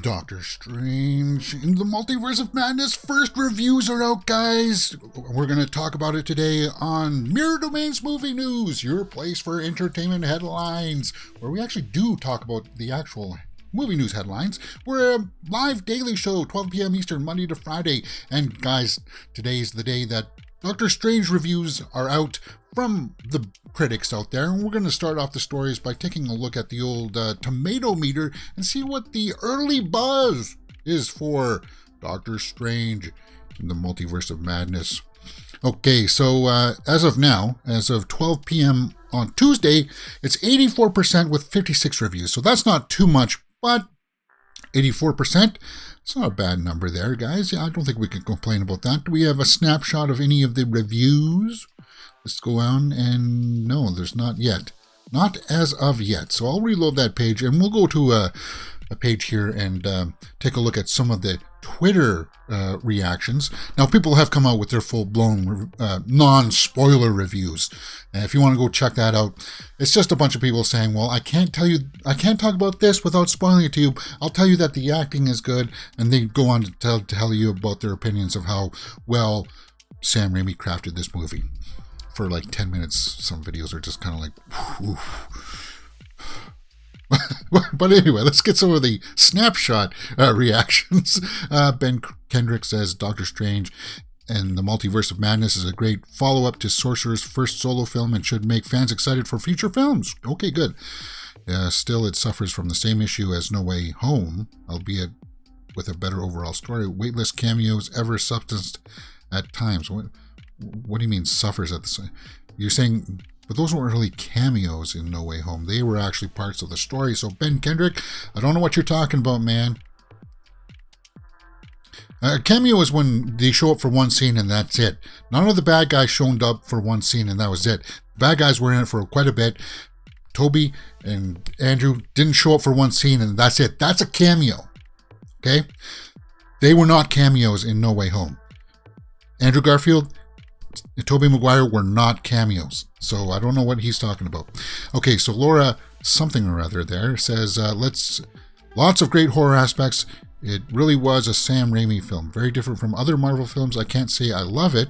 Doctor Strange in the Multiverse of Madness. First reviews are out, guys. We're going to talk about it today on Mirror Domain's Movie News, your place for entertainment headlines, where we actually do talk about the actual movie news headlines. We're a live daily show, 12 p.m. Eastern, Monday to Friday. And guys, today's the day that Doctor Strange reviews are out from the critics out there, and we're going to start off the stories by taking a look at the old tomato meter and see what the early buzz is for Doctor Strange in the Multiverse of Madness. Okay, so as of now, as of 12 p.m. on Tuesday, it's 84% with 56 reviews, so that's not too much, but 84%, it's not a bad number there, guys. Yeah, I don't think we can complain about that. Do we have a snapshot of any of the reviews? Let's go on, and no, there's not yet. Not as of yet. So I'll reload that page, and we'll go to a page here and take a look at some of the Twitter reactions. Now, people have come out with their full-blown non-spoiler reviews. And if you want to go check that out, it's just a bunch of people saying, well, I can't talk about this without spoiling it to you. I'll tell you that the acting is good, and they go on to tell you about their opinions of how well Sam Raimi crafted this movie. For like 10 minutes, some videos are just kind of like, oof. But anyway, let's get some of the snapshot reactions. Ben Kendrick says Doctor Strange and the Multiverse of Madness is a great follow-up to Sorcerer's first solo film and should make fans excited for future films. Okay, good. Still, it suffers from the same issue as No Way Home, albeit with a better overall story. Weightless cameos ever substanced at times. What do you mean suffers at the same? You're saying, but those weren't really cameos in No Way Home. They were actually parts of the story. So Ben Kendrick, I don't know what you're talking about, man. A cameo is when they show up for one scene and that's it. None of the bad guys showed up for one scene and that was it. The bad guys were in it for quite a bit. Toby and Andrew didn't show up for one scene and that's it. That's a cameo. Okay? They were not cameos in No Way Home. Andrew Garfield, Tobey Maguire were not cameos, so I don't know what he's talking about. Okay, so Laura something or other there says, lots of great horror aspects. It really was a Sam Raimi film. Very different from other Marvel films. I can't say I love it,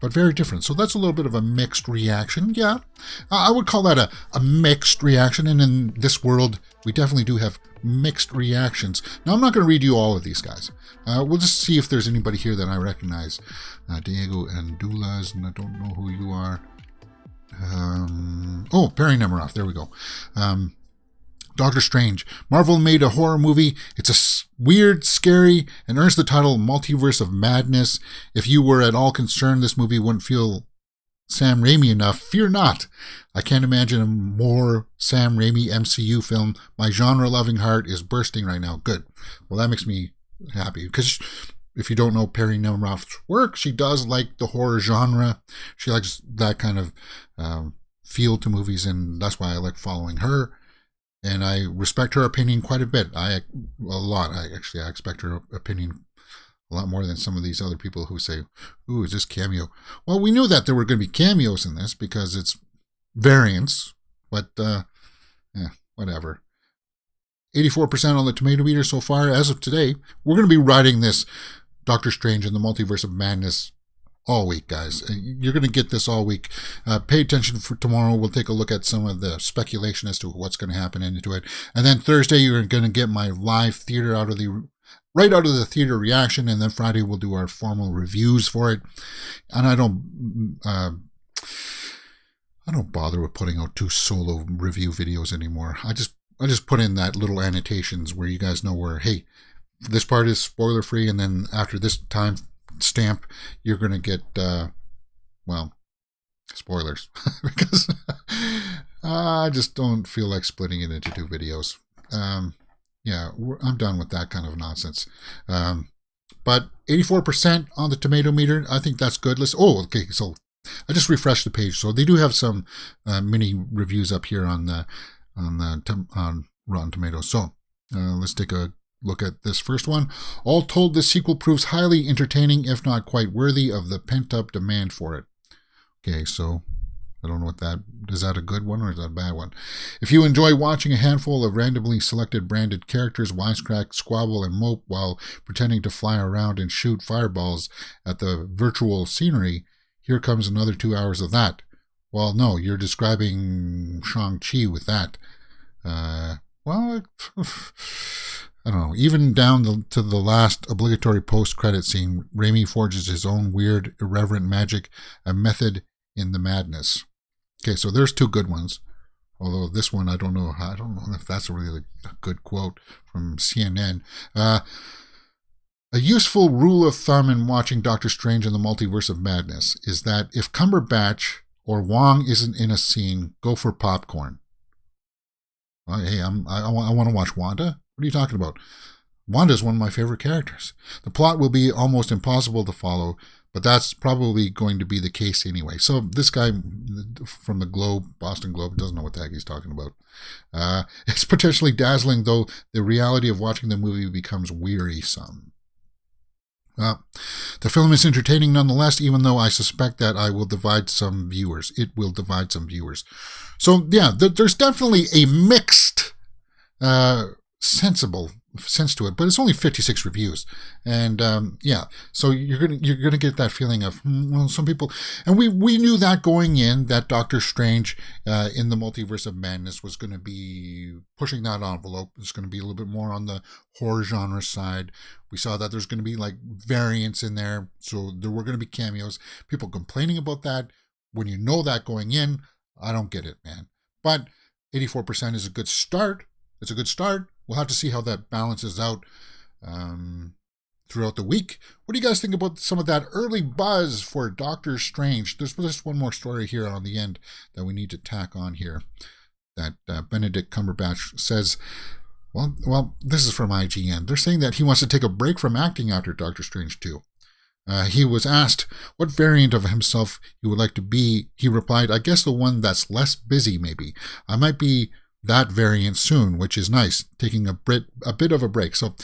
but very different. So that's a little bit of a mixed reaction. Yeah, I would call that a mixed reaction, and in this world, we definitely do have mixed reactions. Now, I'm not going to read you all of these guys. We'll just see if there's anybody here that I recognize. Diego Andulas, and I don't know who you are. Perry Nemiroff, there we go. Doctor Strange. Marvel made a horror movie. It's weird, scary, and earns the title Multiverse of Madness. If you were at all concerned this movie wouldn't feel Sam Raimi enough, fear not. I can't imagine a more Sam Raimi MCU film. My genre-loving heart is bursting right now. Good. Well, that makes me happy, because if you don't know Perry Nemiroff's work, she does like the horror genre. She likes that kind of feel to movies, and that's why I like following her. And I respect her opinion quite a bit. A lot. I expect her opinion a lot more than some of these other people who say, ooh, is this cameo? Well, we knew that there were going to be cameos in this because it's variants, but whatever. 84% on the tomato meter so far as of today. We're going to be riding this Doctor Strange and the Multiverse of Madness all week, guys. You're going to get this all week. Pay attention for tomorrow. We'll take a look at some of the speculation as to what's going to happen into it. And then Thursday, you're going to get my live theater right out of the theater reaction. And then Friday, we'll do our formal reviews for it. And I don't bother with putting out 2 solo review videos anymore. I just put in that little annotations where you guys know where, hey, this part is spoiler free, and then after this time stamp, you're going to get, spoilers. Because I just don't feel like splitting it into 2 videos. I'm done with that kind of nonsense. But 84% on the tomato meter, I think that's good. So I just refreshed the page. So they do have some mini reviews up here on Rotten Tomatoes. So let's take a look at this first one. All told, this sequel proves highly entertaining, if not quite worthy of the pent-up demand for it. Okay, so I don't know what that is. That a good one or is that a bad one? If you enjoy watching a handful of randomly selected branded characters wisecrack, squabble, and mope while pretending to fly around and shoot fireballs at the virtual scenery, here comes another 2 hours of that. Well, no, you're describing Shang-Chi with that. Well, I don't know. Even down to the last obligatory post-credit scene, Raimi forges his own weird, irreverent magic, a method in the madness. Okay, so there's 2 good ones. Although this one, I don't know if that's really a good quote from CNN. A useful rule of thumb in watching Doctor Strange in the Multiverse of Madness is that if Cumberbatch or Wong isn't in a scene, go for popcorn. Hey, I want to watch Wanda. What are you talking about? Wanda is one of my favorite characters. The plot will be almost impossible to follow, but that's probably going to be the case anyway. So this guy from the Globe, Boston Globe, doesn't know what the heck he's talking about. It's potentially dazzling, though the reality of watching the movie becomes wearisome. The film is entertaining nonetheless, even though I suspect that it will divide some viewers. So, yeah, there's definitely a mixed, sensible sense to it, but it's only 56 reviews, and so you're gonna get that feeling of well, some people, and we knew that going in, that Doctor Strange in the Multiverse of Madness was going to be pushing that envelope. It's going to be a little bit more on the horror genre side. We saw that there's going to be like variants in there, so there were going to be cameos. People complaining about that when you know that going in, I don't get it, man. But 84% is a good start. It's a good start. We'll have to see how that balances out throughout the week. What do you guys think about some of that early buzz for Doctor Strange? There's just one more story here on the end that we need to tack on here. That Benedict Cumberbatch says, well, this is from IGN. They're saying that he wants to take a break from acting after Doctor Strange 2. He was asked what variant of himself he would like to be. He replied, I guess the one that's less busy, maybe. I might be that variant soon, which is nice, taking a bit of a break. So,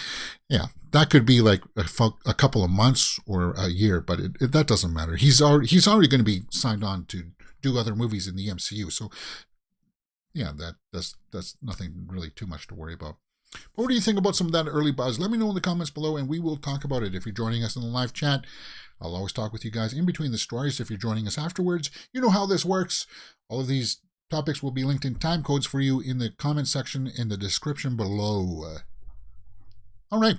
yeah, that could be like a couple of months or a year, but that doesn't matter. He's already going to be signed on to do other movies in the MCU. So, yeah, that's nothing really too much to worry about. But what do you think about some of that early buzz? Let me know in the comments below, and we will talk about it. If you're joining us in the live chat, I'll always talk with you guys in between the stories. If you're joining us afterwards, you know how this works. All of these topics will be linked in time codes for you in the comment section in the description below. All right,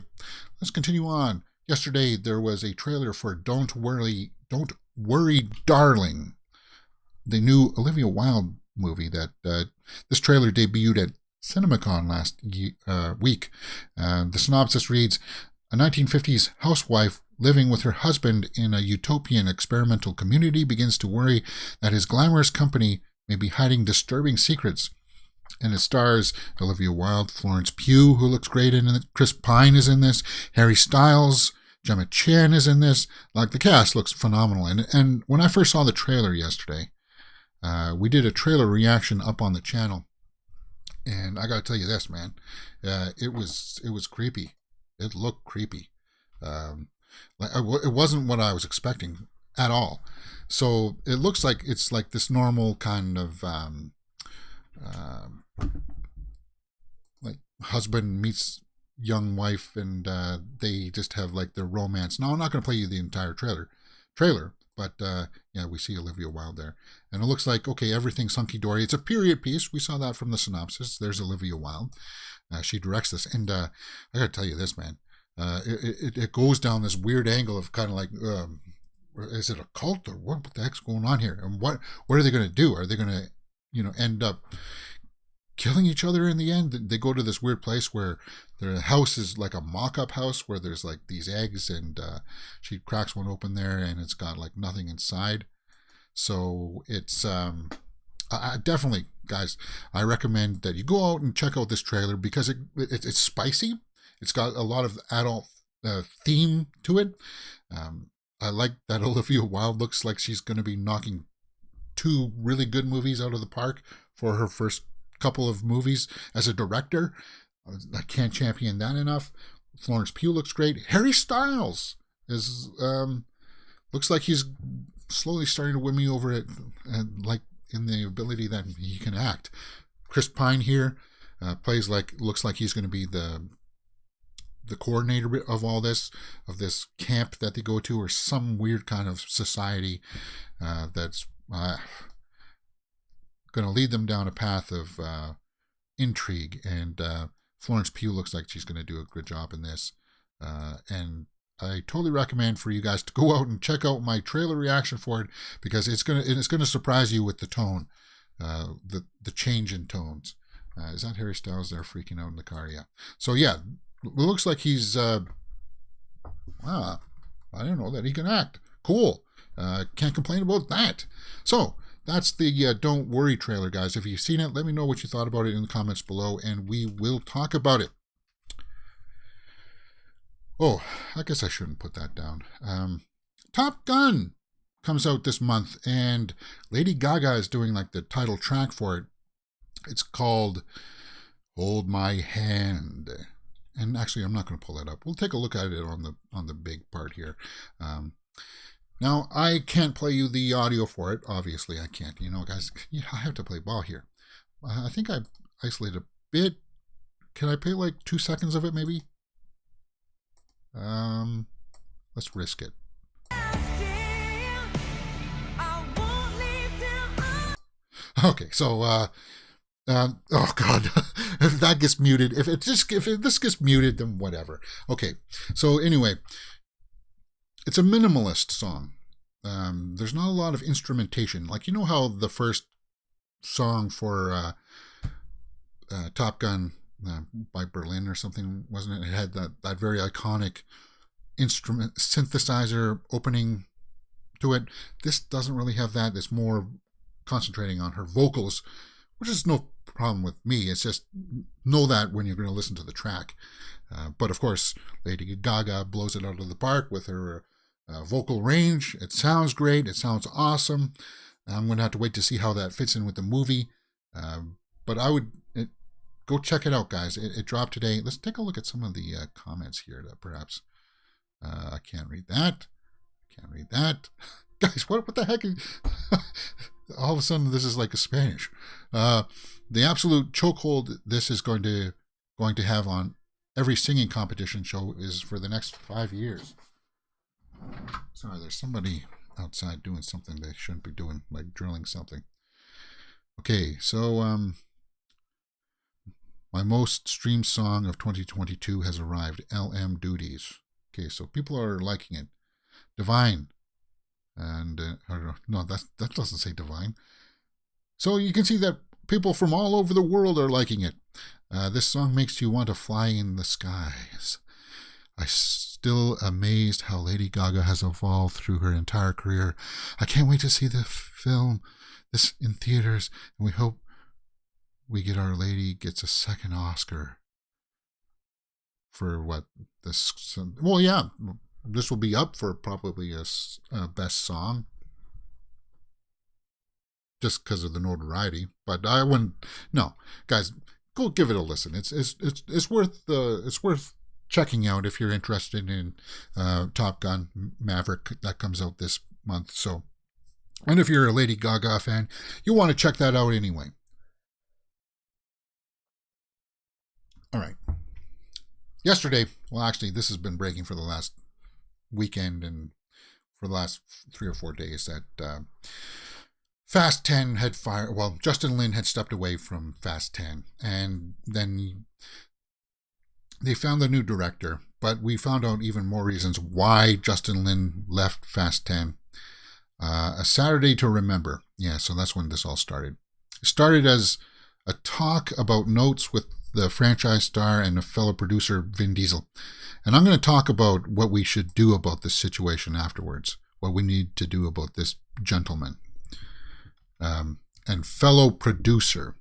let's continue on. Yesterday, there was a trailer for Don't Worry, Darling, the new Olivia Wilde movie that this trailer debuted at CinemaCon last week. The synopsis reads, a 1950s housewife living with her husband in a utopian experimental community begins to worry that his glamorous company may be hiding disturbing secrets. And it stars Olivia Wilde, Florence Pugh, who looks great in it. Chris Pine is in this. Harry Styles, Gemma Chan is in this. Like, the cast looks phenomenal. And when I first saw the trailer yesterday, we did a trailer reaction up on the channel. And I got to tell you this, man, it was creepy. It looked creepy. It wasn't what I was expecting at all. So it looks like it's like this normal kind of like husband meets young wife, and they just have like their romance. Now, I'm not going to play you the entire trailer, but yeah, we see Olivia Wilde there, and it looks like, okay, everything's hunky dory. It's a period piece. We saw that from the synopsis. There's Olivia Wilde. She directs this, and I got to tell you this, man. It goes down this weird angle of kind of like, is it a cult or what the heck's going on here? And what are they going to do? Are they going to, end up killing each other in the end? They go to this weird place where their house is like a mock-up house where there's like these eggs, and she cracks one open there and it's got like nothing inside. So it's I definitely, guys, I recommend that you go out and check out this trailer because it's spicy. It's got a lot of adult theme to it. I like that Olivia Wilde looks like she's going to be knocking 2 really good movies out of the park for her first couple of movies as a director. I can't champion that enough. Florence Pugh looks great. Harry Styles is looks like he's slowly starting to win me over it, and like in the ability that he can act. Chris Pine here looks like he's going to be the coordinator of all this, of this camp that they go to, or some weird kind of society that's going to lead them down a path of intrigue. And Florence Pugh looks like she's going to do a good job in this. And I totally recommend for you guys to go out and check out my trailer reaction for it, because it's gonna surprise you with the tone, the change in tones. Is that Harry Styles there freaking out in the car? Yeah. So yeah, it looks like he's wow. I don't know that he can act. Cool. Can't complain about that. So that's the Don't Worry trailer, guys. If you've seen it, let me know what you thought about it in the comments below, and we will talk about it. Oh, I guess I shouldn't put that down. Top Gun comes out this month, and Lady Gaga is doing like the title track for it. It's called Hold My Hand. And actually, I'm not going to pull that up. We'll take a look at it on the big part here. Now, I can't play you the audio for it. Obviously, I can't. You know, guys, I have to play ball here. I think I isolated a bit. Can I play like 2 seconds of it, maybe? Let's risk it. Okay, so oh god, if that gets muted, if this gets muted, then whatever. Okay, so anyway, it's a minimalist song. There's not a lot of instrumentation, like you know how the first song for Top Gun. By Berlin or something, wasn't it? It had that very iconic instrument synthesizer opening to it. This doesn't really have that. It's more concentrating on her vocals, which is no problem with me. It's just know that when you're going to listen to the track. But of course, Lady Gaga blows it out of the park with her vocal range. It sounds great. It sounds awesome. I'm going to have to wait to see how that fits in with the movie. But I would... Go check it out, guys. It dropped today. Let's take a look at some of the comments here that perhaps... I can't read that. Can't read that. Guys, what the heck is... All of a sudden, this is like a Spanish. The absolute chokehold this is going to have on every singing competition show is for the next 5 years. Sorry, there's somebody outside doing something they shouldn't be doing, like drilling something. Okay, so... my most streamed song of 2022 has arrived, LM Duties. Okay, so people are liking it. Divine. And, no, that doesn't say Divine. So you can see that people from all over the world are liking it. This song makes you want to fly in the skies. I'm still amazed how Lady Gaga has evolved through her entire career. I can't wait to see the film this in theaters, and we hope we get Our Lady gets a second Oscar for what this. Well, yeah, this will be up for probably a best song, just because of the notoriety. But I wouldn't. No, guys, go give it a listen. It's worth checking out if you're interested in Top Gun Maverick that comes out this month. So, and if you're a Lady Gaga fan, you want to check that out anyway. All right. Yesterday, well, actually, this has been breaking for the last weekend and for the last 3 or 4 days that Fast 10 had fired. Well, Justin Lin had stepped away from Fast 10, and then they found the new director. But we found out even more reasons why Justin Lin left Fast 10. A Saturday to Remember. Yeah, so that's when this all started. It started as a talk about notes with the franchise star and a fellow producer, Vin Diesel. And I'm going to talk about what we should do about this situation afterwards, what we need to do about this gentleman and fellow producer.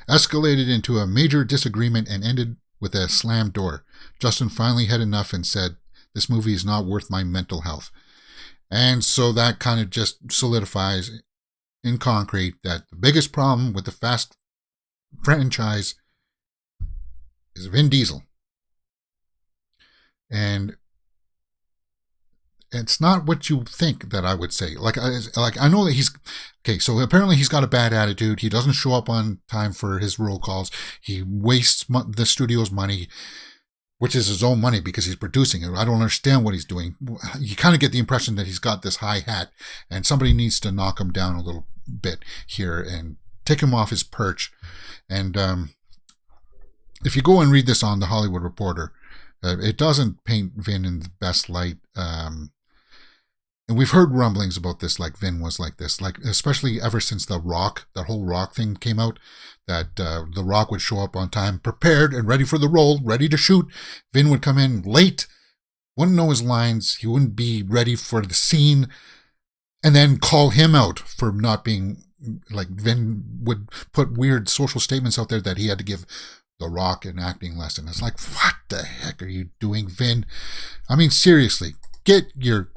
Escalated into a major disagreement and ended with a slammed door. Justin finally had enough and said, "This movie is not worth my mental health." And so that kind of just solidifies in concrete that the biggest problem with the Fast franchise is Vin Diesel. And it's not what you think that I would say. Like I know that he's okay. So apparently he's got a bad attitude. He doesn't show up on time for his roll calls. He wastes the studio's money, which is his own money because he's producing it. I don't understand what he's doing. You kind of get the impression that he's got this high hat, and somebody needs to knock him down a little bit here and take him off his perch. And if you go and read this on The Hollywood Reporter, it doesn't paint Vin in the best light. And we've heard rumblings about this, like Vin was like this, like especially ever since that whole Rock thing came out, that The Rock would show up on time, prepared and ready for the role, ready to shoot. Vin would come in late, wouldn't know his lines, he wouldn't be ready for the scene, and then call him out for not being, like Vin would put weird social statements out there that he had to give The Rock an acting lesson. It's like, what the heck are you doing, Vin? I mean, seriously, get a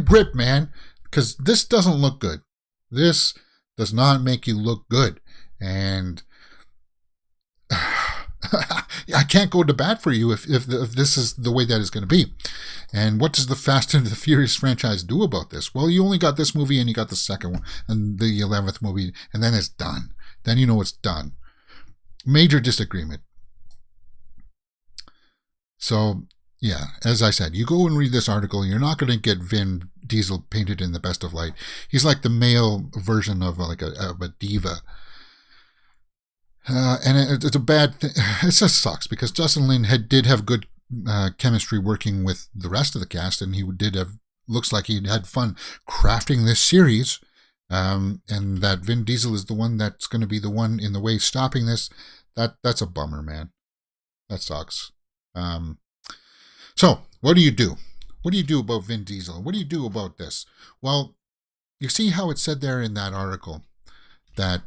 grip, man, because this doesn't look good. This does not make you look good, and I can't go to bat for you if this is the way that it's going to be. And what does the Fast and the Furious franchise do about this? Well, you only got this movie, and you got the second one, and the 11th movie, and then it's done. Then you know it's done. Major disagreement. So, yeah, as I said, you go and read this article, you're not going to get Vin Diesel painted in the best of light. He's like the male version of a diva. And it's a bad thing. It just sucks because Justin Lin did have good chemistry working with the rest of the cast, and looks like he had fun crafting this series. And that Vin Diesel is the one that's going to be the one in the way stopping this. That's a bummer, man. That sucks. So, what do you do? What do you do about Vin Diesel? What do you do about this? Well, you see how it said there in that article that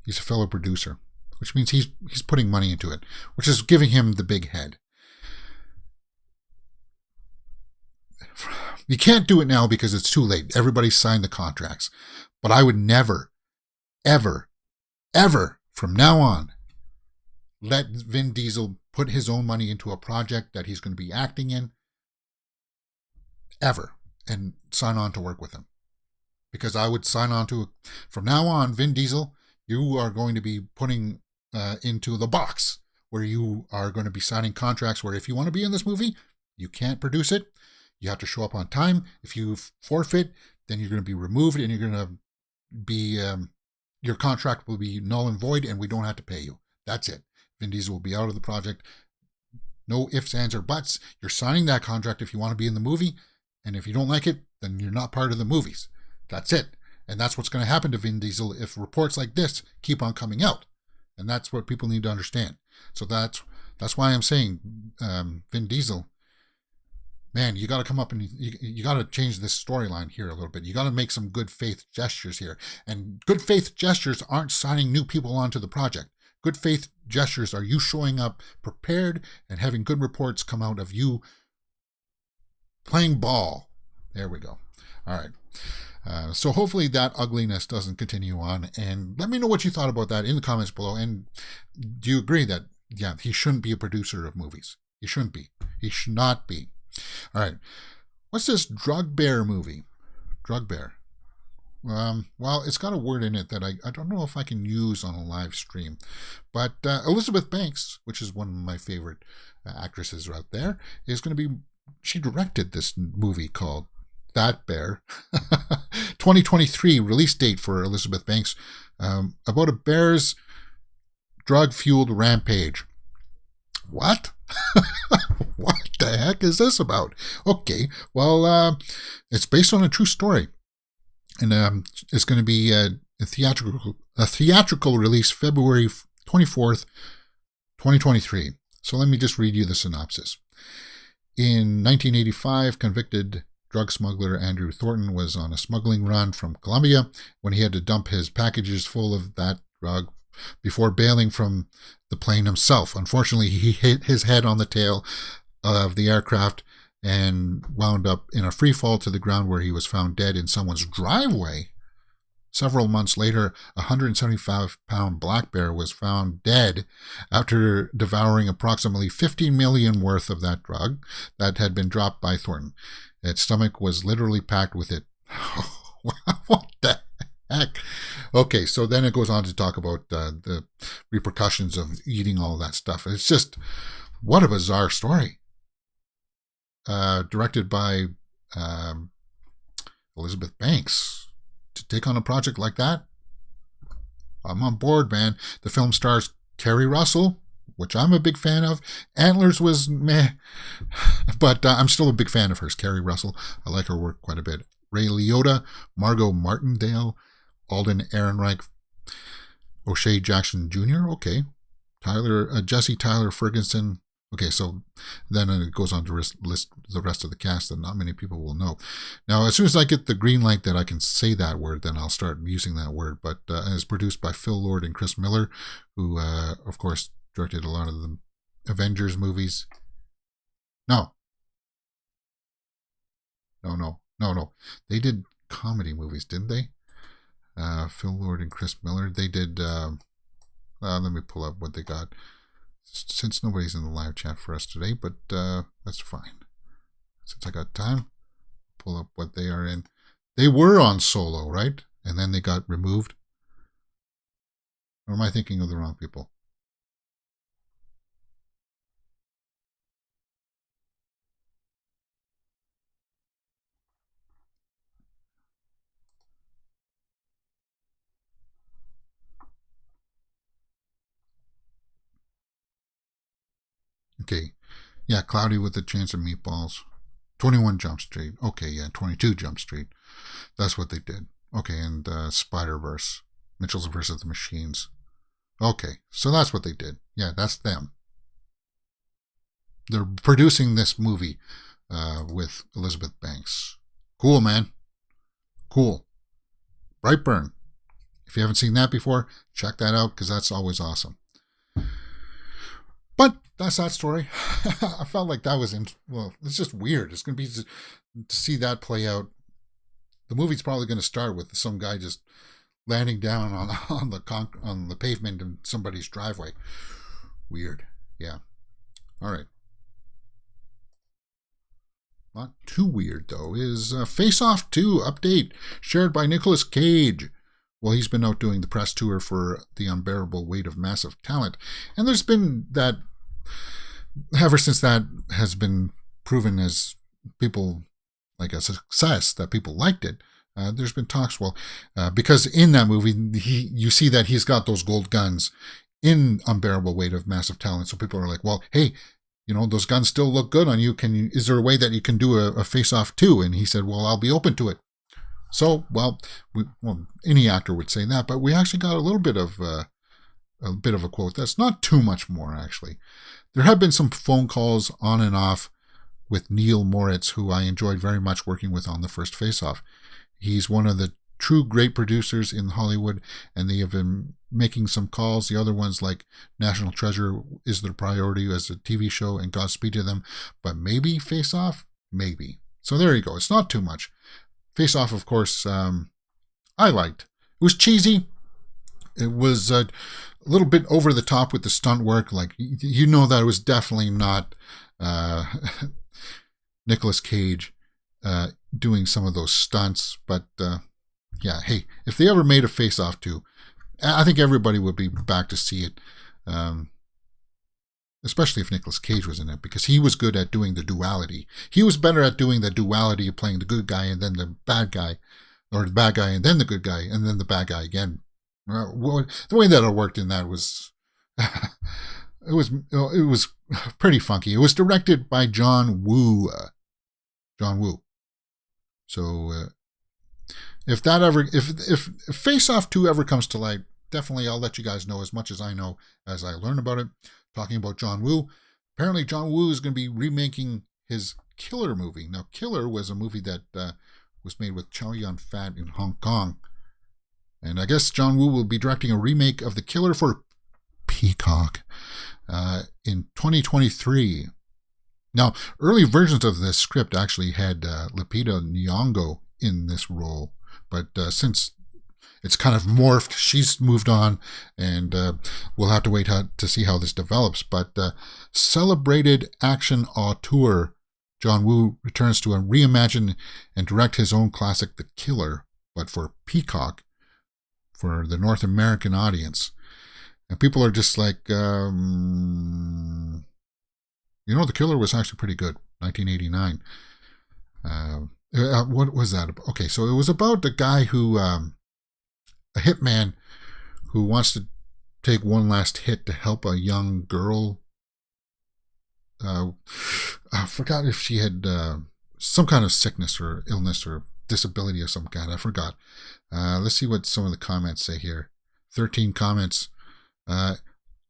he's a fellow producer, which means he's putting money into it, which is giving him the big head. You can't do it now because it's too late. Everybody signed the contracts. But I would never, ever, ever from now on let Vin Diesel put his own money into a project that he's going to be acting in ever and sign on to work with him. Because I would sign on to, from now on, Vin Diesel, you are going to be putting into the box where you are going to be signing contracts where if you want to be in this movie, you can't produce it. You have to show up on time. If you forfeit, then you're going to be removed and you're going to be, your contract will be null and void and we don't have to pay you. That's it. Vin Diesel will be out of the project. No ifs, ands, or buts. You're signing that contract if you want to be in the movie. And if you don't like it, then you're not part of the movies. That's it. And that's what's going to happen to Vin Diesel if reports like this keep on coming out. And that's what people need to understand. So that's why I'm saying, Vin Diesel, man, you got to come up and you got to change this storyline here a little bit. You got to make some good faith gestures here. And good faith gestures aren't signing new people onto the project. Good faith gestures are you showing up prepared and having good reports come out of you playing ball. There we go. All right. So hopefully that ugliness doesn't continue on. And let me know what you thought about that in the comments below. And do you agree that, yeah, he shouldn't be a producer of movies? He shouldn't be. He should not be. All right. What's this Drug Bear movie? Drug Bear. Well, it's got a word in it that I don't know if I can use on a live stream. But Elizabeth Banks, which is one of my favorite actresses out there, is going to be, she directed this movie called That Bear. 2023 release date for Elizabeth Banks, about a bear's drug-fueled rampage. What? What the heck is this about? Okay, well, it's based on a true story. And it's going to be a theatrical release February 24th, 2023. So let me just read you the synopsis. In 1985, convicted drug smuggler Andrew Thornton was on a smuggling run from Colombia when he had to dump his packages full of that drug before bailing from the plane himself. Unfortunately, he hit his head on the tail of the aircraft and wound up in a free fall to the ground where he was found dead in someone's driveway. Several months later, a 175-pound black bear was found dead after devouring approximately 50 million worth of that drug that had been dropped by Thornton. Its stomach was literally packed with it. What the heck? Okay, so then it goes on to talk about the repercussions of eating all that stuff. It's just, what a bizarre story. Directed by Elizabeth Banks. To take on a project like that, I'm on board, man. The film stars Kerry Russell, which I'm a big fan of. Antlers was meh, but I'm still a big fan of hers, Kerry Russell. I like her work quite a bit. Ray Liotta, Margot Martindale, Alden Ehrenreich, O'Shea Jackson Jr., okay. Jesse Tyler Ferguson. Okay, so then it goes on to list the rest of the cast that not many people will know. Now, as soon as I get the green light that I can say that word, then I'll start using that word. But it's produced by Phil Lord and Chris Miller, who, of course, directed a lot of the Avengers movies. No. They did comedy movies, didn't they? Phil Lord and Chris Miller. They did... let me pull up what they got. Since nobody's in the live chat for us today, but that's fine. Since I got time, pull up what they are in. They were on Solo, right? And then they got removed. Or am I thinking of the wrong people? Okay. Yeah, Cloudy with a Chance of Meatballs. 21 Jump Street. Okay, yeah, 22 Jump Street. That's what they did. Okay, and Spider-Verse. Mitchell's vs. the Machines. Okay, so that's what they did. Yeah, that's them. They're producing this movie with Elizabeth Banks. Cool, man. Cool. Brightburn. If you haven't seen that before, check that out because that's always awesome. But that's that story. I felt like that was, it's just weird. It's going to be to see that play out. The movie's probably going to start with some guy just landing down on the pavement in somebody's driveway. Weird. Yeah. All right. Not too weird, though, is Face Off 2 update shared by Nicolas Cage. Well, he's been out doing the press tour for The Unbearable Weight of Massive Talent. And there's been that, ever since that has been proven as people, like a success, that people liked it, there's been talks, because in that movie, you see that he's got those gold guns in Unbearable Weight of Massive Talent. So people are like, well, hey, those guns still look good on you. Is there a way that you can do a face-off too? And he said, well, I'll be open to it. So, any actor would say that, but we actually got a little bit of a quote. That's not too much more, actually. There have been some phone calls on and off with Neil Moritz, who I enjoyed very much working with on the first Face-Off. He's one of the true great producers in Hollywood, and they have been making some calls. The other ones, like National Treasure, is their priority as a TV show, and Godspeed to them. But maybe Face-Off? Maybe. So there you go. It's not too much. Face-Off, of course, I liked. It was cheesy. It was a little bit over the top with the stunt work. Like, that it was definitely not Nicolas Cage doing some of those stunts. But, yeah, hey, if they ever made a Face-Off 2, I think everybody would be back to see it. Especially if Nicolas Cage was in it, because he was good at doing the duality. He was better at doing the duality of playing the good guy and then the bad guy, or the bad guy and then the good guy, and then the bad guy again. The way that it worked in that was, it was pretty funky. It was directed by John Woo. So if Face Off 2 ever comes to light, definitely I'll let you guys know as much as I know as I learn about it. Talking about John Woo, apparently John Woo is going to be remaking his Killer movie. Now, Killer was a movie that was made with Chow Yun-fat in Hong Kong. And I guess John Woo will be directing a remake of The Killer for Peacock in 2023. Now, early versions of this script actually had Lupita Nyong'o in this role. But since it's kind of morphed. She's moved on, and we'll have to wait to see how this develops. But celebrated action auteur John Woo returns to reimagine and direct his own classic, The Killer, but for Peacock, for the North American audience. And people are just like, The Killer was actually pretty good, 1989. What was that? Okay, so it was about a guy who, a hitman who wants to take one last hit to help a young girl. I forgot if she had some kind of sickness or illness or disability of some kind. I forgot. Let's see what some of the comments say here. 13 comments.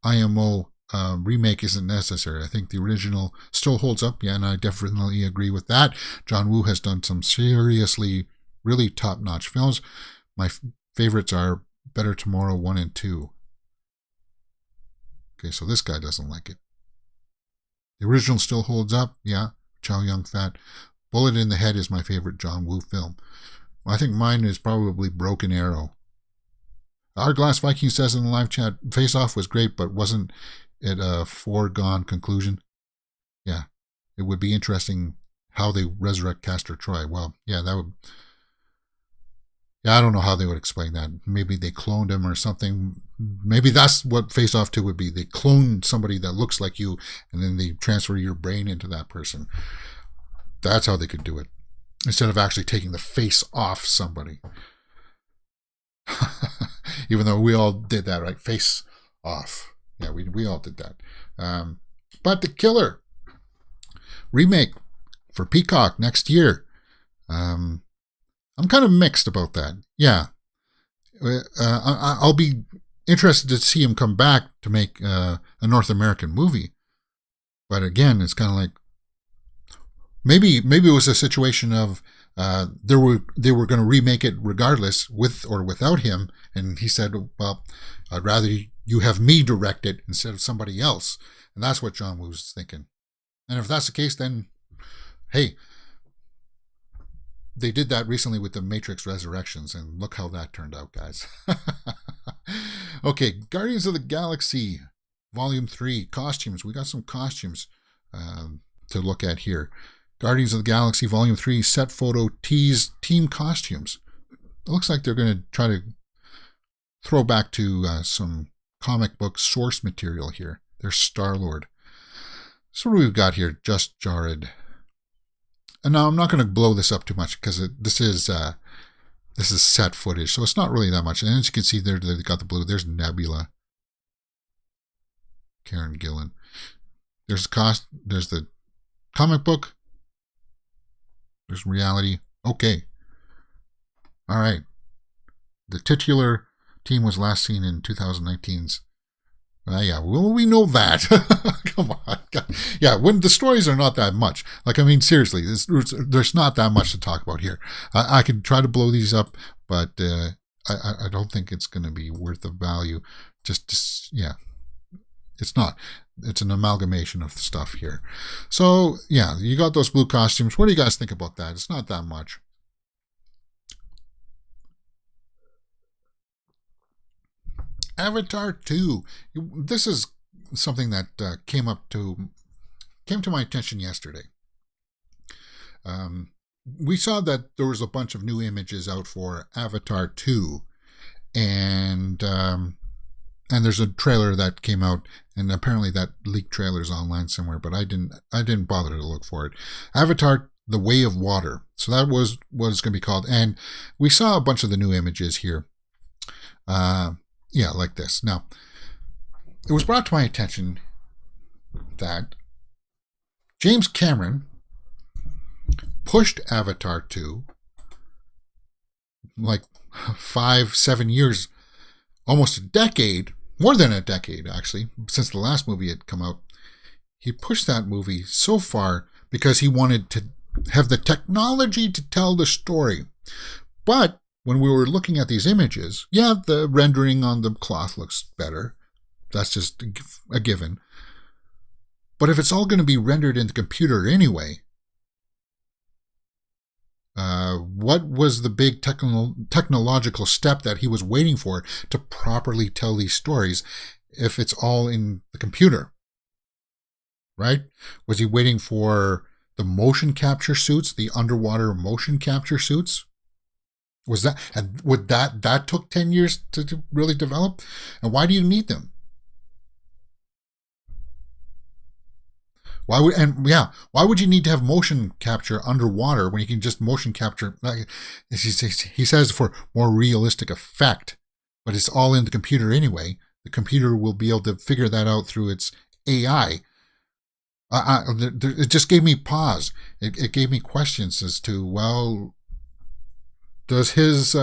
IMO remake isn't necessary. I think the original still holds up. Yeah, and I definitely agree with that. John Woo has done some seriously, really top-notch films. My favorites are Better Tomorrow 1 and 2. Okay, so this guy doesn't like it. The original still holds up. Yeah, Chow Yun-fat. Bullet in the Head is my favorite John Woo film. Well, I think mine is probably Broken Arrow. Hourglass Viking says in the live chat, Face Off was great, but wasn't it a foregone conclusion? Yeah, it would be interesting how they resurrect Castor Troy. Well, yeah, that would... Yeah, I don't know how they would explain that. Maybe they cloned him or something. Maybe that's what Face Off 2 would be. They clone somebody that looks like you, and then they transfer your brain into that person. That's how they could do it. Instead of actually taking the face off somebody. Even though we all did that, right? Face off. Yeah, we all did that. But The Killer remake for Peacock next year. I'm kind of mixed about that. Yeah. I'll be interested to see him come back to make a North American movie. But again, it's kind of like maybe it was a situation of they were going to remake it regardless, with or without him, and he said, well, I'd rather you have me direct it instead of somebody else. And that's what John Woo was thinking. And if that's the case, then hey, they did that recently with the Matrix Resurrections, and look how that turned out, guys. Okay, Guardians of the Galaxy Volume 3 costumes. We got some costumes to look at here. Guardians of the Galaxy Volume 3 set photo tease team costumes. It looks like they're going to try to throw back to some comic book source material here. There's Star-Lord. So what do we've got here? Just Jared. And now I'm not going to blow this up too much because this is set footage, so it's not really that much. And as you can see there, they got the blue. There's Nebula. Karen Gillan. There's the comic book. There's reality. Okay. All right. The titular team was last seen in 2019's. Yeah, well, we know that. Come on. Yeah, when the stories are not that much. Like, I mean, seriously, there's not that much to talk about here. I can try to blow these up, but I don't think it's going to be worth the value. Yeah, it's not. It's an amalgamation of stuff here. So, yeah, you got those blue costumes. What do you guys think about that? It's not that much. Avatar 2. This is something that came to my attention yesterday. We saw that there was a bunch of new images out for Avatar 2, and there's a trailer that came out, and apparently that leaked trailer is online somewhere, but I didn't bother to look for it. Avatar: The Way of Water. So that was what it's going to be called, and we saw a bunch of the new images here. Yeah, like this. Now, it was brought to my attention that James Cameron pushed Avatar 2 like 5-7 years, almost a decade, more than a decade actually, since the last movie had come out. He pushed that movie so far because he wanted to have the technology to tell the story. But when we were looking at these images, yeah, the rendering on the cloth looks better. That's just a given. But if it's all going to be rendered in the computer anyway, What was the big technological step that he was waiting for to properly tell these stories if it's all in the computer? Right? Was he waiting for the motion capture suits, the underwater motion capture suits? Was that, and would that took 10 years to really develop? And why do you need them? Why would you need to have motion capture underwater when you can just motion capture, like he says, for more realistic effect, but it's all in the computer anyway. The computer will be able to figure that out through its AI. It just gave me pause. It gave me questions as to, well, does his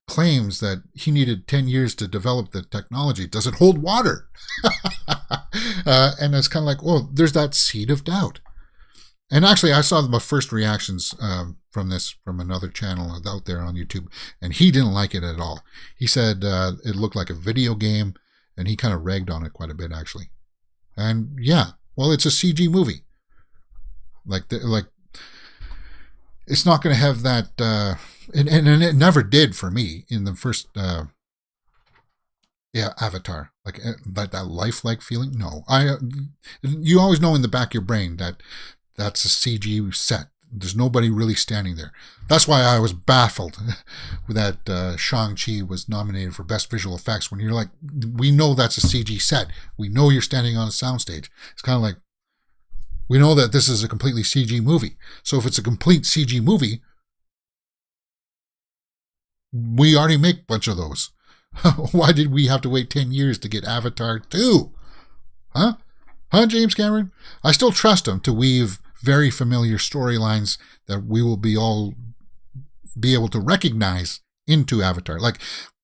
claims that he needed 10 years to develop the technology, does it hold water? And it's kind of like, well, there's that seed of doubt. And actually, I saw my first reactions from this from another channel out there on YouTube, and he didn't like it at all. He said it looked like a video game, and he kind of ragged on it quite a bit, actually. And yeah, well, it's a CG movie. Like it's not going to have that, and it never did for me in the first, Avatar, like that lifelike feeling. No, you always know in the back of your brain that that's a CG set. There's nobody really standing there. That's why I was baffled that Shang-Chi was nominated for Best Visual Effects when you're like, we know that's a CG set. We know you're standing on a soundstage. It's kind of like, we know that this is a completely CG movie. So if it's a complete CG movie, we already make a bunch of those. Why did we have to wait 10 years to get Avatar 2? Huh, James Cameron? I still trust him to weave very familiar storylines that we will be able to recognize into Avatar. Like,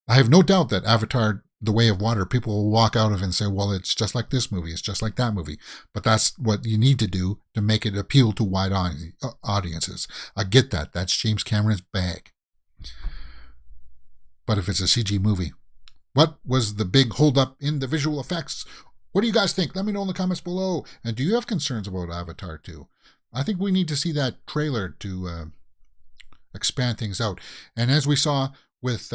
I have no doubt that Avatar, The Way of Water, people will walk out of it and say, well, it's just like this movie, it's just like that movie. But that's what you need to do to make it appeal to wide audiences. I get that. That's James Cameron's bag. But if it's a CG movie, what was the big holdup in the visual effects? What do you guys think? Let me know in the comments below. And do you have concerns about Avatar 2? I think we need to see that trailer to expand things out. And as we saw with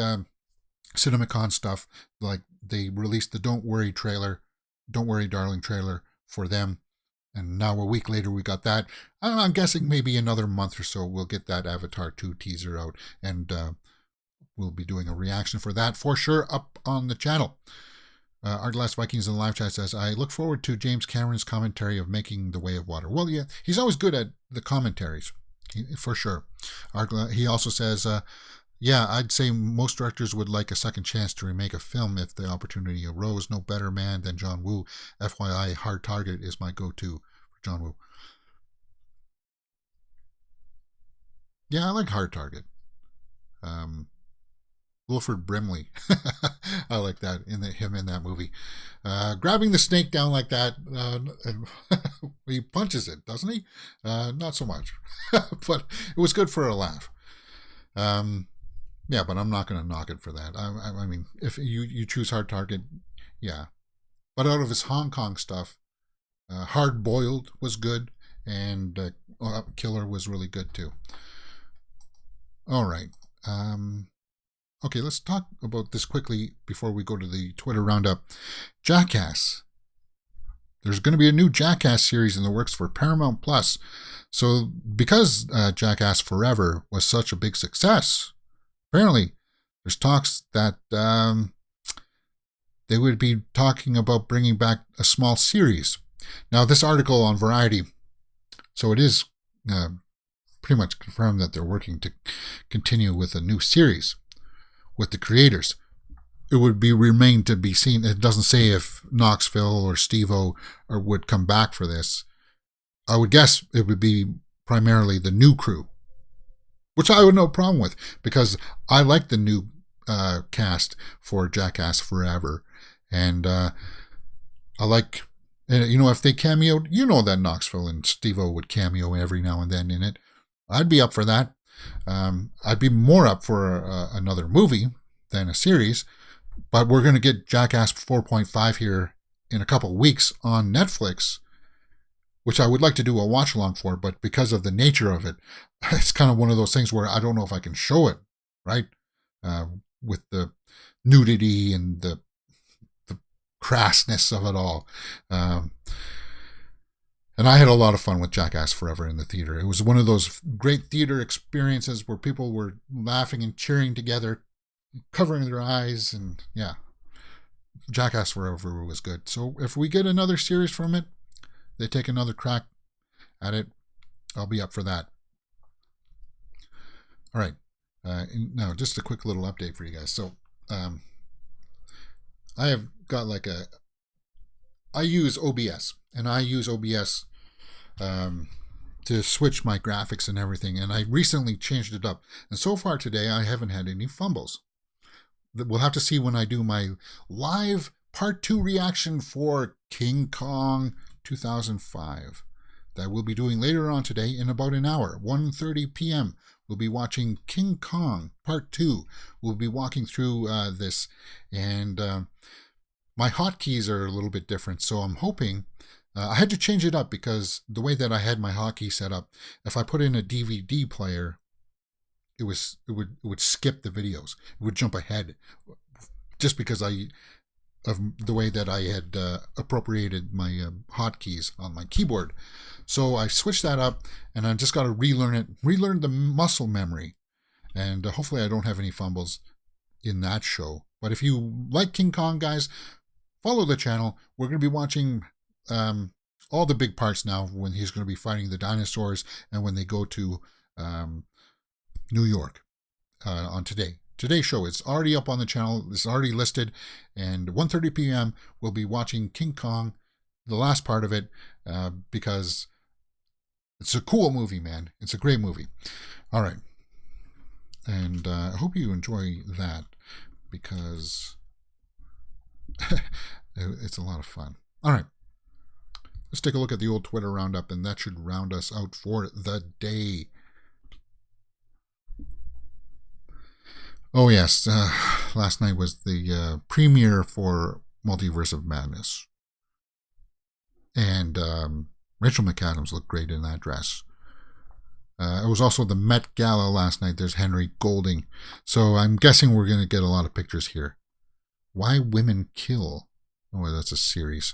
CinemaCon stuff, like they released the Don't Worry trailer, Don't Worry Darling trailer for them. And now a week later we got that. I'm guessing maybe another month or so we'll get that Avatar 2 teaser out. And we'll be doing a reaction for that for sure up on the channel. Artlast Vikings in the live chat says, I look forward to James Cameron's commentary of Making the Way of Water. Well, yeah, he's always good at the commentaries, for sure. He also says, yeah, I'd say most directors would like a second chance to remake a film if the opportunity arose. No better man than John Woo. FYI, Hard Target is my go-to for John Woo. Yeah, I like Hard Target. Wilford Brimley. I like that, him in that movie. Grabbing the snake down like that, and he punches it, doesn't he? Not so much. But it was good for a laugh. Yeah, but I'm not going to knock it for that. I mean, if you choose Hard Target, yeah. But out of his Hong Kong stuff, Hard Boiled was good, and Killer was really good too. All right. Okay, let's talk about this quickly before we go to the Twitter roundup. Jackass. There's going to be a new Jackass series in the works for Paramount Plus. So because Jackass Forever was such a big success, apparently there's talks that they would be talking about bringing back a small series. Now, this article on Variety, so it is pretty much confirmed that they're working to continue with a new series with the creators. It would remain to be seen. It doesn't say if Knoxville or Steve-O would come back for this. I would guess it would be primarily the new crew, which I would no problem with, because I like the new cast for Jackass Forever. And I like, if they cameoed, that Knoxville and Steve-O would cameo every now and then in it. I'd be up for that. I'd be more up for another movie than a series, but we're going to get Jackass 4.5 here in a couple of weeks on Netflix. which I would like to do a watch along for, but because of the nature of it, it's kind of one of those things where I don't know if I can show it, right? With the nudity and the crassness of it all. And I had a lot of fun with Jackass Forever in the theater. It was one of those great theater experiences where people were laughing and cheering together, covering their eyes, and yeah, Jackass Forever was good. So if we get another series from it, they take another crack at it, I'll be up for that. All right. Now, just a quick little update for you guys. So, I have got I use OBS, and I use OBS to switch my graphics and everything, and I recently changed it up. And so far today, I haven't had any fumbles. We'll have to see when I do my live part 2 reaction for King Kong 2005 that we'll be doing later on today in about an hour, 1:30 p.m. We'll be watching King Kong Part 2. We'll be walking through this, and my hotkeys are a little bit different, so I'm hoping... I had to change it up because the way that I had my hotkey set up, if I put in a DVD player, it would skip the videos. It would jump ahead, just because of the way that I had appropriated my hotkeys on my keyboard. So I switched that up, and I just got to relearn the muscle memory, and hopefully I don't have any fumbles in that show. But if you like King Kong, guys, follow the channel. We're going to be watching all the big parts now, when he's going to be fighting the dinosaurs and when they go to New York on today's show. It's already up on the channel. It's already listed, and 1:30 p.m. we'll be watching King Kong, the last part of it, because it's a cool movie, man. It's a great movie. All right, and I hope you enjoy that, because it's a lot of fun. All right, let's take a look at the old Twitter roundup, and that should round us out for the day. Oh yes, last night was the premiere for Multiverse of Madness, and Rachel McAdams looked great in that dress. It was also the Met Gala last night. There's Henry Golding, so I'm guessing we're going to get a lot of pictures here. Why Women Kill? Oh, that's a series.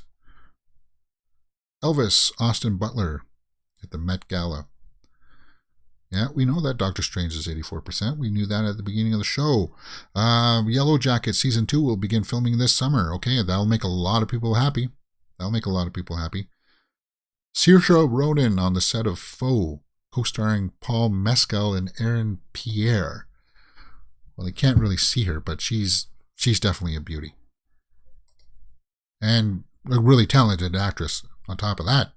Elvis, Austin Butler at the Met Gala. Yeah, we know that Doctor Strange is 84%. We knew that at the beginning of the show. Yellow Jacket Season 2 will begin filming this summer. Okay, that'll make a lot of people happy. Saoirse Ronan on the set of Foe, co-starring Paul Mescal and Aaron Pierre. Well, they can't really see her, but she's definitely a beauty. And a really talented actress on top of that.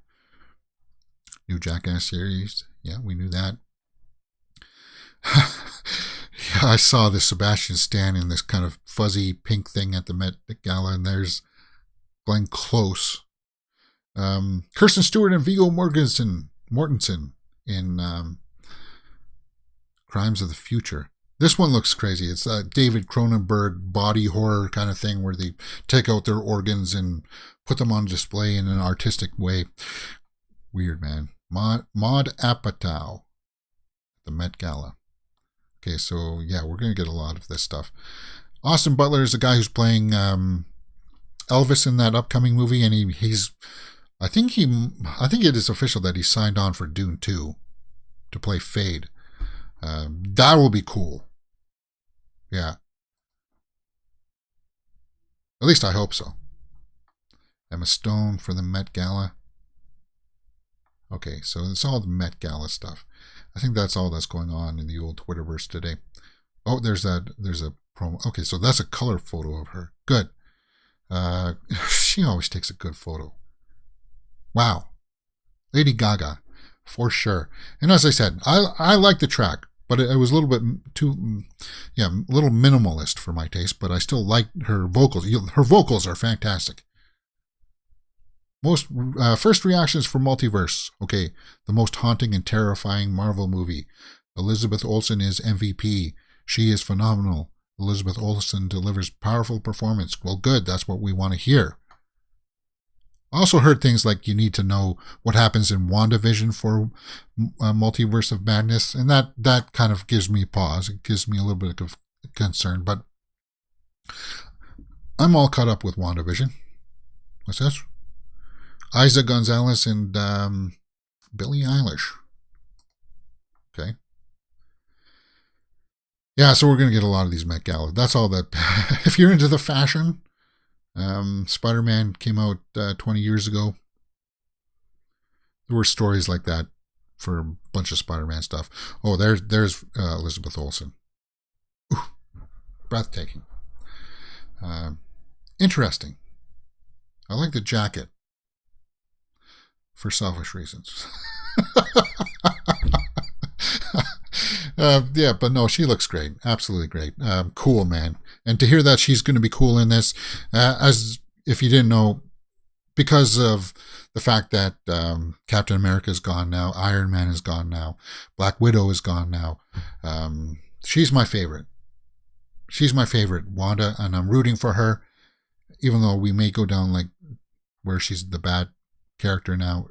New Jackass series. Yeah, we knew that. Yeah, I saw this Sebastian Stan in this kind of fuzzy pink thing at the Met Gala, and there's Glenn Close. Kirsten Stewart and Viggo Mortensen in Crimes of the Future. This one looks crazy. It's a David Cronenberg body horror kind of thing where they take out their organs and put them on display in an artistic way. Weird, man. Maud Apatow, the Met Gala. Okay, so yeah, we're going to get a lot of this stuff. Austin Butler is the guy who's playing Elvis in that upcoming movie, and I think it is official that he signed on for Dune 2 to play Fade. That will be cool. Yeah. At least I hope so. Emma Stone for the Met Gala. Okay, so it's all the Met Gala stuff. I think that's all that's going on in the old Twitterverse today. Oh, there's a promo. Okay, so that's a color photo of her. Good. She always takes a good photo. Wow. Lady Gaga, for sure. And as I said, I like the track, but it was a little bit too, a little minimalist for my taste, but I still like her vocals. Her vocals are fantastic. First reactions for Multiverse. Okay, the most haunting and terrifying Marvel movie. Elizabeth Olsen is MVP. She is phenomenal. Elizabeth Olsen delivers powerful performance. Well, good. That's what we want to hear. I also heard things like you need to know what happens in WandaVision for Multiverse of Madness, and that kind of gives me pause. It gives me a little bit of concern, but I'm all caught up with WandaVision. What's this? Isa Gonzalez and Billie Eilish. Okay. Yeah, so we're going to get a lot of these Met Gala. That's all that. If you're into the fashion, Spider-Man came out 20 years ago. There were stories like that for a bunch of Spider-Man stuff. Oh, there's Elizabeth Olsen. Ooh, breathtaking. Interesting. I like the jacket for selfish reasons. Yeah, but no, she looks great. Absolutely great. Cool, man. And to hear that she's going to be cool in this, as if you didn't know, because of the fact that Captain America is gone now, Iron Man is gone now, Black Widow is gone now. She's my favorite. She's my favorite, Wanda, and I'm rooting for her, even though we may go down like where she's the bad character now.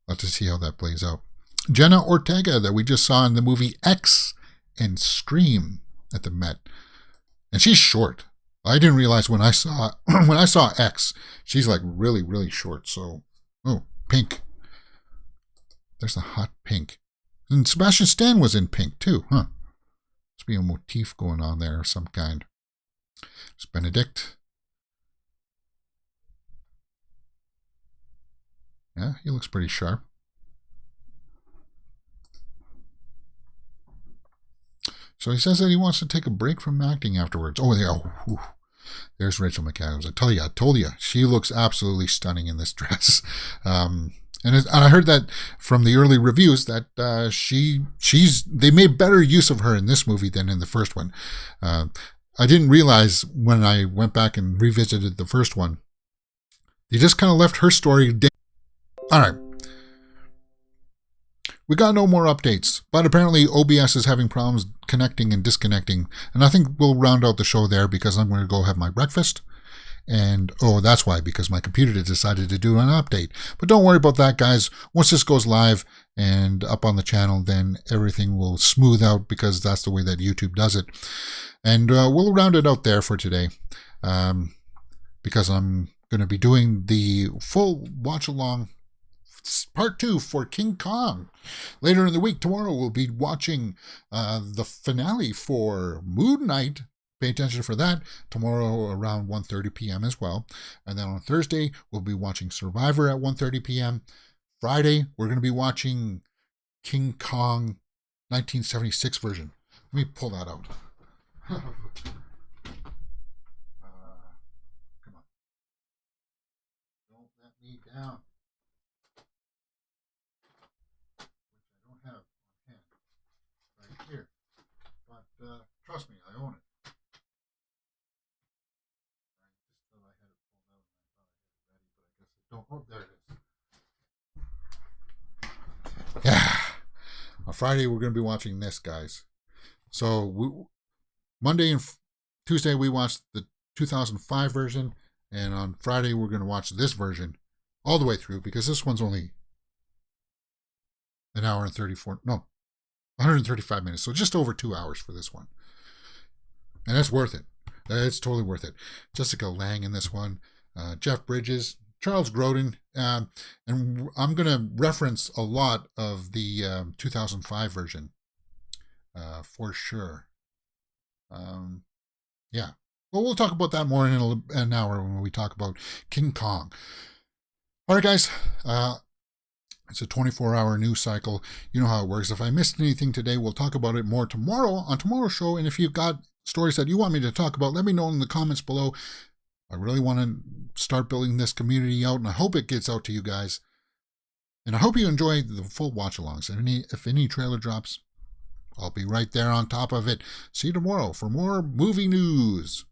Let's just see how that plays out. Jenna Ortega, that we just saw in the movie X and Scream at the Met. And she's short. I didn't realize when I saw X, she's like really, really short. So, oh, pink. There's a hot pink. And Sebastian Stan was in pink too, huh? Must be a motif going on there of some kind. It's Benedict. Yeah, he looks pretty sharp. So he says that he wants to take a break from acting afterwards. Oh, there's Rachel McAdams. I told you, she looks absolutely stunning in this dress. And I heard that from the early reviews that they made better use of her in this movie than in the first one. I didn't realize when I went back and revisited the first one, they just kind of left her story. All right. We got no more updates, but apparently OBS is having problems connecting and disconnecting, and I think we'll round out the show there because I'm going to go have my breakfast, and that's why, because my computer decided to do an update. But don't worry about that, guys. Once this goes live and up on the channel, then everything will smooth out because that's the way that YouTube does it, and we'll round it out there for today, because I'm going to be doing the full watch-along Part 2 for King Kong. Later in the week, tomorrow, we'll be watching the finale for Moon Knight. Pay attention for that. Tomorrow around 1:30 p.m. as well. And then on Thursday, we'll be watching Survivor at 1:30 p.m. Friday, we're going to be watching King Kong 1976 version. Let me pull that out. Come on. Don't let me down. Here, but trust me, I own it. I just thought I had it pulled out and I thought I had it ready, but I guess I don't. Oh, there it is. Yeah. On Friday, we're going to be watching this, guys. So Monday and Tuesday, we watched the 2005 version, and on Friday, we're going to watch this version all the way through because this one's only an hour and 135 minutes, so just over 2 hours for this one. And that's worth it. It's totally worth it. Jessica Lange in this one, Jeff Bridges, Charles Grodin, and I'm going to reference a lot of the 2005 version for sure. Yeah. Well, we'll talk about that more in an hour when we talk about King Kong. All right, guys. It's a 24-hour news cycle. You know how it works. If I missed anything today, we'll talk about it more tomorrow on tomorrow's show. And if you've got stories that you want me to talk about, let me know in the comments below. I really want to start building this community out, and I hope it gets out to you guys. And I hope you enjoy the full watch-alongs. If any trailer drops, I'll be right there on top of it. See you tomorrow for more movie news.